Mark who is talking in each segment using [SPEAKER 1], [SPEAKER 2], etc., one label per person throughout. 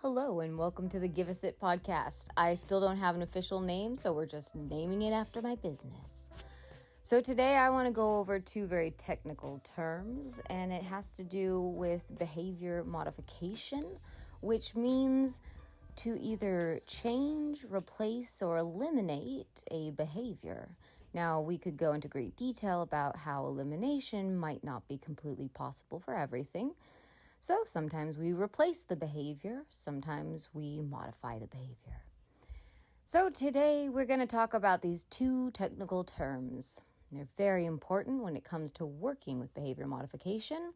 [SPEAKER 1] Hello and welcome to the Give Us It podcast. I still don't have an official name, so we're just naming it after my business. So today I want to go over two very technical terms, and it has to do with behavior modification, which means to either change, replace, or eliminate a behavior. Now, we could go into great detail about how elimination might not be completely possible for everything. So sometimes we replace the behavior, sometimes we modify the behavior. So today we're going to talk about these two technical terms. They're very important when it comes to working with behavior modification: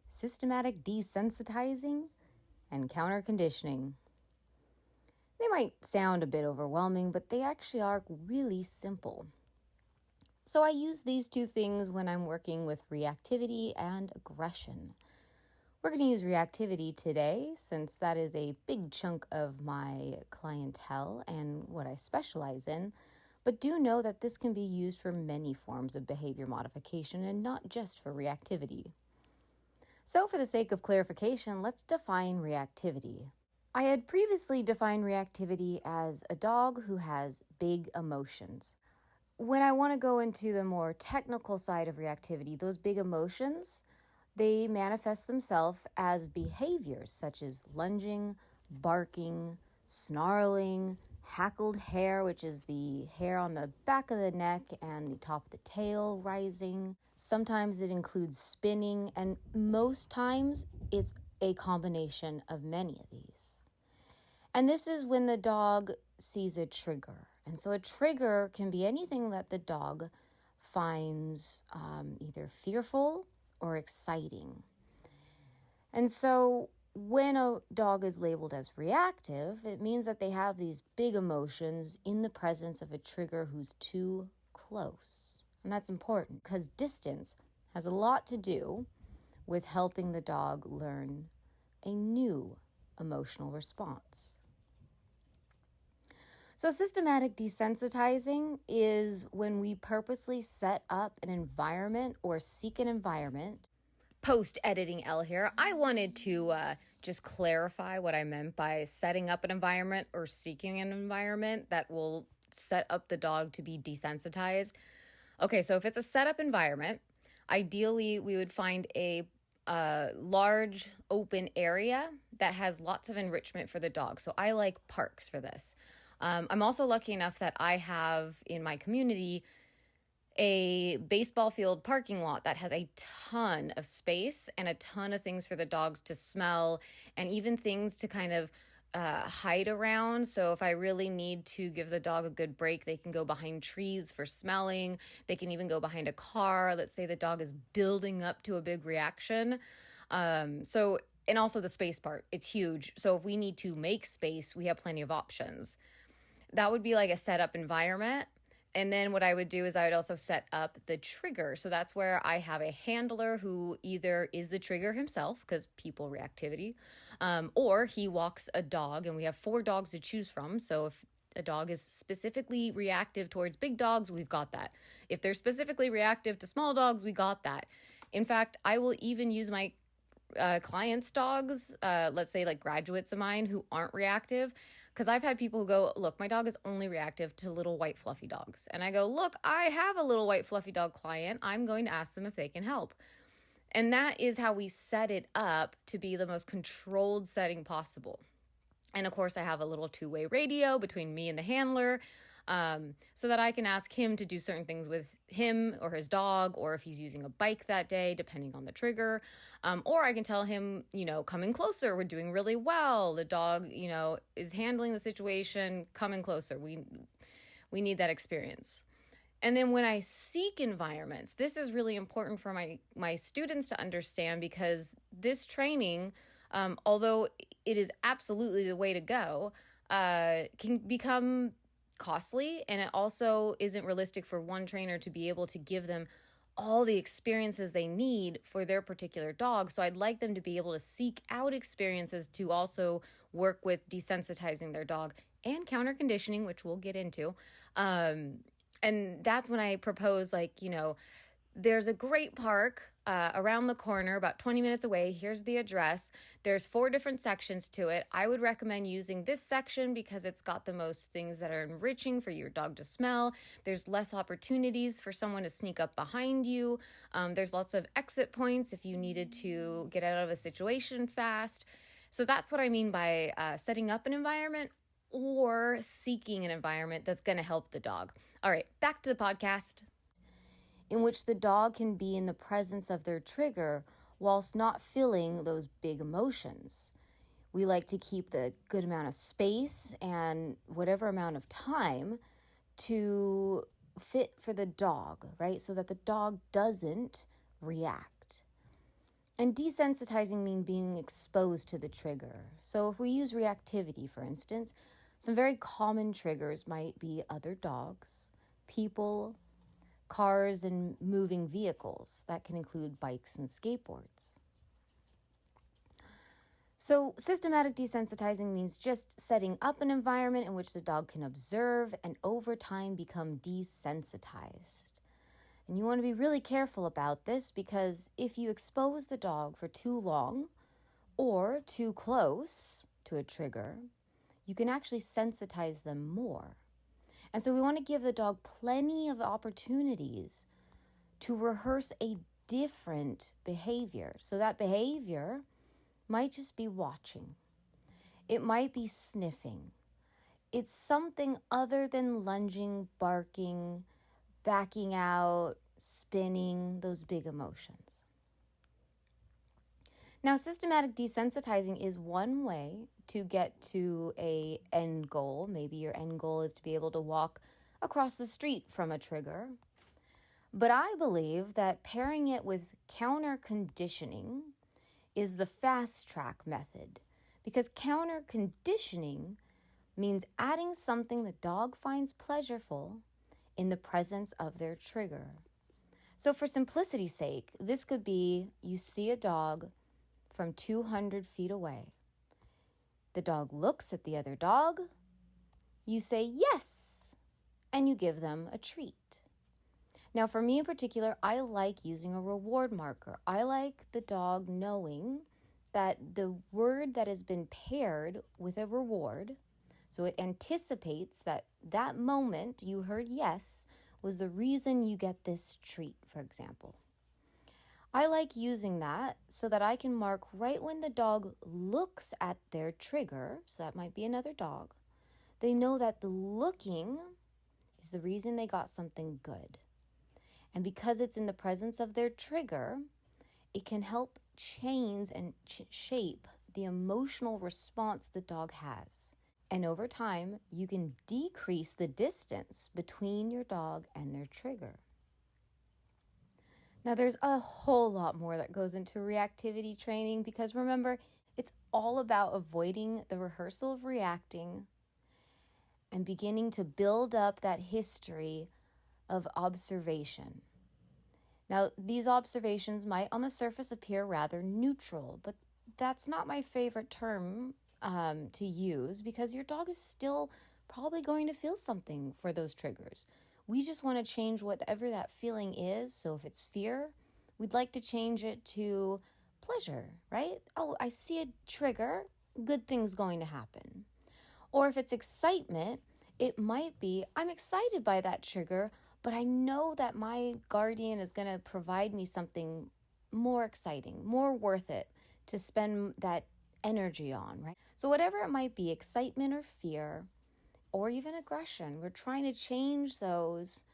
[SPEAKER 1] systematic desensitizing and counter-conditioning. They might sound a bit overwhelming, but they actually are really simple. So I use these two things when I'm working with reactivity and aggression. We're going to use reactivity today since that is a big chunk of my clientele and what I specialize in, but do know that this can be used for many forms of behavior modification and not just for reactivity. So for the sake of clarification, let's define reactivity. I had previously defined reactivity as a dog who has big emotions. When I want to go into the more technical side of reactivity, those big emotions, they manifest themselves as behaviors such as lunging, barking, snarling, hackled hair, which is the hair on the back of the neck and the top of the tail rising. Sometimes it includes spinning, and most times it's a combination of many of these. And this is when the dog sees a trigger. And so a trigger can be anything that the dog finds either fearful or exciting. And so when a dog is labeled as reactive, it means that they have these big emotions in the presence of a trigger who's too close. And that's important because distance has a lot to do with helping the dog learn a new emotional response. So systematic desensitizing is when we purposely set up an environment or seek an environment. Post-editing L here, I wanted to just clarify what I meant by setting up an environment or seeking an environment that will set up the dog to be desensitized. Okay, so if it's a set-up environment, ideally we would find a large open area that has lots of enrichment for the dog. So I like parks for this. I'm also lucky enough that I have in my community a baseball field parking lot that has a ton of space and a ton of things for the dogs to smell and even things to kind of hide around. So if I really need to give the dog a good break, they can go behind trees for smelling. They can even go behind a car. Let's say the dog is building up to a big reaction. And also the space part, it's huge. So if we need to make space, we have plenty of options. That would be like a setup environment. And then what I would do is I would also set up the trigger. So that's where I have a handler who either is the trigger himself, because people reactivity, or he walks a dog, and we have 4 dogs to choose from. So if a dog is specifically reactive towards big dogs, we've got that. If they're specifically reactive to small dogs, we got that. In fact, I will even use my clients' dogs, let's say like graduates of mine who aren't reactive, because I've had people who go, look, my dog is only reactive to little white fluffy dogs. And I go, look, I have a little white fluffy dog client. I'm going to ask them if they can help. And that is how we set it up to be the most controlled setting possible. And of course, I have a little 2-way radio between me and the handler, so that I can ask him to do certain things with him or his dog, or if he's using a bike that day, depending on the trigger. Or I can tell him, coming closer, we're doing really well. The dog, is handling the situation, coming closer. We need that experience. And then when I seek environments, this is really important for my students to understand, because this training, although it is absolutely the way to go, can become costly, and it also isn't realistic for one trainer to be able to give them all the experiences they need for their particular dog. So I'd like them to be able to seek out experiences to also work with desensitizing their dog and counter conditioning, which we'll get into. And that's when I propose, There's a great park around the corner, about 20 minutes away. Here's the address. There's 4 different sections to it. I would recommend using this section because it's got the most things that are enriching for your dog to smell. There's less opportunities for someone to sneak up behind you. There's lots of exit points if you needed to get out of a situation fast. So that's what I mean by setting up an environment or seeking an environment that's going to help the dog. All right, back to the podcast. In which the dog can be in the presence of their trigger whilst not feeling those big emotions. We like to keep the good amount of space and whatever amount of time to fit for the dog, right? So that the dog doesn't react. And desensitizing means being exposed to the trigger. So if we use reactivity, for instance, some very common triggers might be other dogs, people, cars, and moving vehicles. That can include bikes and skateboards. So systematic desensitizing means just setting up an environment in which the dog can observe and over time become desensitized. And you want to be really careful about this because if you expose the dog for too long or too close to a trigger, you can actually sensitize them more. And so we want to give the dog plenty of opportunities to rehearse a different behavior. So that behavior might just be watching. It might be sniffing. It's something other than lunging, barking, backing out, spinning, those big emotions. Now, systematic desensitizing is one way to get to an end goal. Maybe your end goal is to be able to walk across the street from a trigger. But I believe that pairing it with counter conditioning is the fast track method, because counter conditioning means adding something the dog finds pleasurable in the presence of their trigger. So for simplicity's sake, this could be you see a dog from 200 feet away. The dog looks at the other dog. You say yes, and you give them a treat. Now, for me in particular, I like using a reward marker. I like the dog knowing that the word that has been paired with a reward, so it anticipates that that moment you heard yes was the reason you get this treat, for example. I like using that so that I can mark right when the dog looks at their trigger, so that might be another dog. They know that the looking is the reason they got something good. And because it's in the presence of their trigger, it can help change and shape the emotional response the dog has. And over time, you can decrease the distance between your dog and their trigger. Now, there's a whole lot more that goes into reactivity training because remember, it's all about avoiding the rehearsal of reacting and beginning to build up that history of observation. Now, these observations might on the surface appear rather neutral, but that's not my favorite term to use because your dog is still probably going to feel something for those triggers. We just want to change whatever that feeling is. So if it's fear, we'd like to change it to pleasure, right? Oh, I see a trigger, good thing's going to happen. Or if it's excitement, it might be, I'm excited by that trigger, but I know that my guardian is going to provide me something more exciting, more worth it to spend that energy on, right? So whatever it might be, excitement or fear, or even aggression, we're trying to change those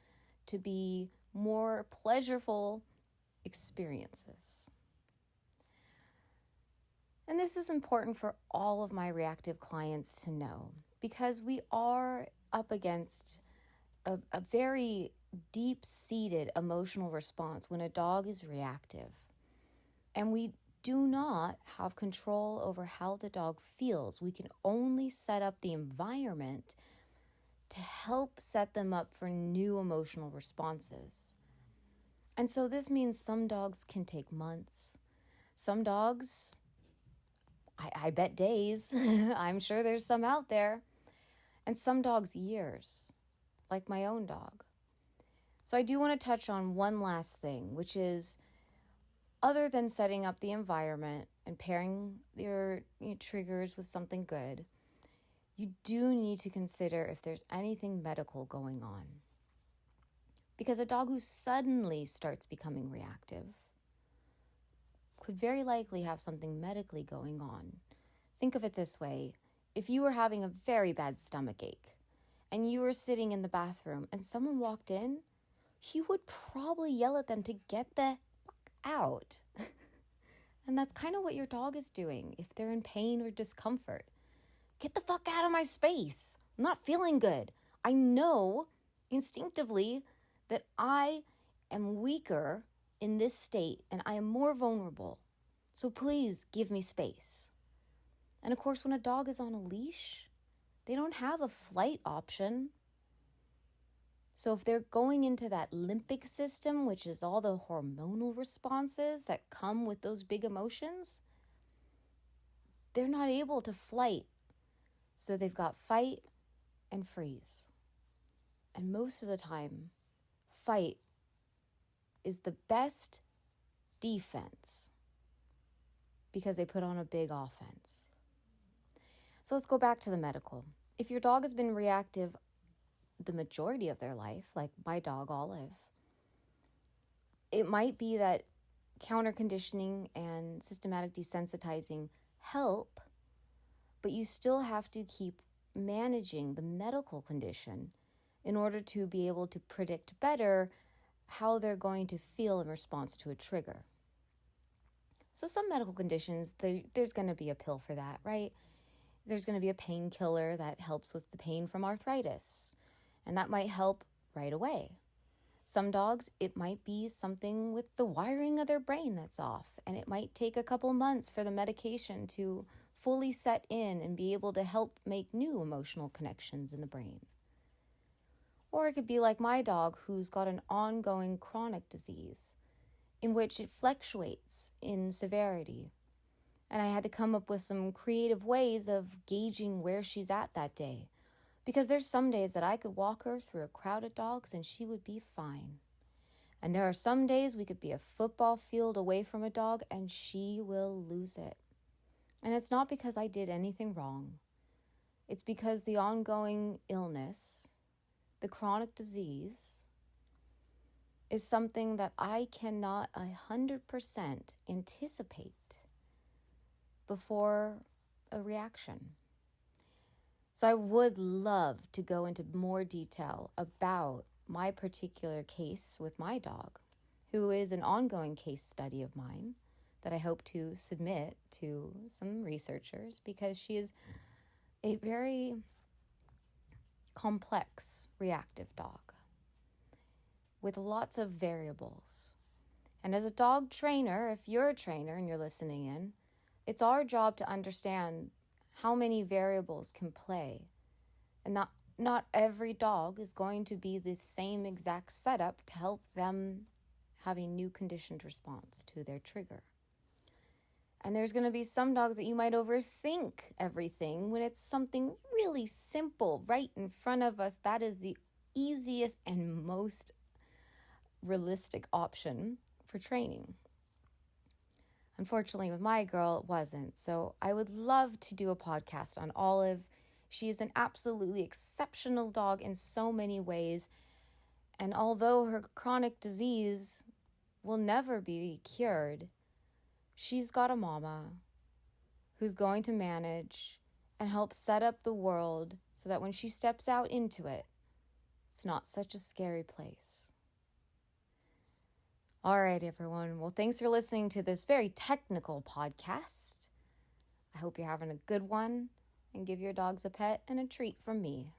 [SPEAKER 1] to be more pleasurable experiences. And this is important for all of my reactive clients to know because we are up against a very deep-seated emotional response when a dog is reactive. And we do not have control over how the dog feels. We can only set up the environment to help set them up for new emotional responses. And so this means some dogs can take months. Some dogs, I bet days. I'm sure there's some out there. And some dogs years, like my own dog. So I do want to touch on one last thing, which is other than setting up the environment and pairing your triggers with something good, you do need to consider if there's anything medical going on. Because a dog who suddenly starts becoming reactive could very likely have something medically going on. Think of it this way. If you were having a very bad stomach ache and you were sitting in the bathroom and someone walked in, you would probably yell at them to get the fuck out. And that's kind of what your dog is doing if they're in pain or discomfort. Get the fuck out of my space. I'm not feeling good. I know instinctively that I am weaker in this state and I am more vulnerable. So please give me space. And of course, when a dog is on a leash, they don't have a flight option. So if they're going into that limbic system, which is all the hormonal responses that come with those big emotions, they're not able to flight. So they've got fight and freeze. And most of the time, fight is the best defense because they put on a big offense. So let's go back to the medical. If your dog has been reactive the majority of their life, like my dog Olive, it might be that counter conditioning and systematic desensitizing help, but you still have to keep managing the medical condition in order to be able to predict better how they're going to feel in response to a trigger. So some medical conditions, there's going to be a pill for that, right? There's going to be a painkiller that helps with the pain from arthritis, and that might help right away. Some dogs, it might be something with the wiring of their brain that's off, and it might take a couple months for the medication to fully set in and be able to help make new emotional connections in the brain. Or it could be like my dog who's got an ongoing chronic disease in which it fluctuates in severity. And I had to come up with some creative ways of gauging where she's at that day. Because there's some days that I could walk her through a crowd of dogs and she would be fine. And there are some days we could be a football field away from a dog and she will lose it. And it's not because I did anything wrong. It's because the ongoing illness, the chronic disease, is something that I cannot 100% anticipate before a reaction. So I would love to go into more detail about my particular case with my dog, who is an ongoing case study of mine that I hope to submit to some researchers because she is a very complex reactive dog with lots of variables. And as a dog trainer, if you're a trainer and you're listening in, it's our job to understand how many variables can play. And not every dog is going to be the same exact setup to help them have a new conditioned response to their trigger. And there's going to be some dogs that you might overthink everything when it's something really simple right in front of us. That is the easiest and most realistic option for training. Unfortunately, with my girl, it wasn't. So I would love to do a podcast on Olive. She is an absolutely exceptional dog in so many ways. And although her chronic disease will never be cured, she's got a mama who's going to manage and help set up the world so that when she steps out into it, it's not such a scary place. All right, everyone. Well, thanks for listening to this very technical podcast. I hope you're having a good one, and give your dogs a pet and a treat from me.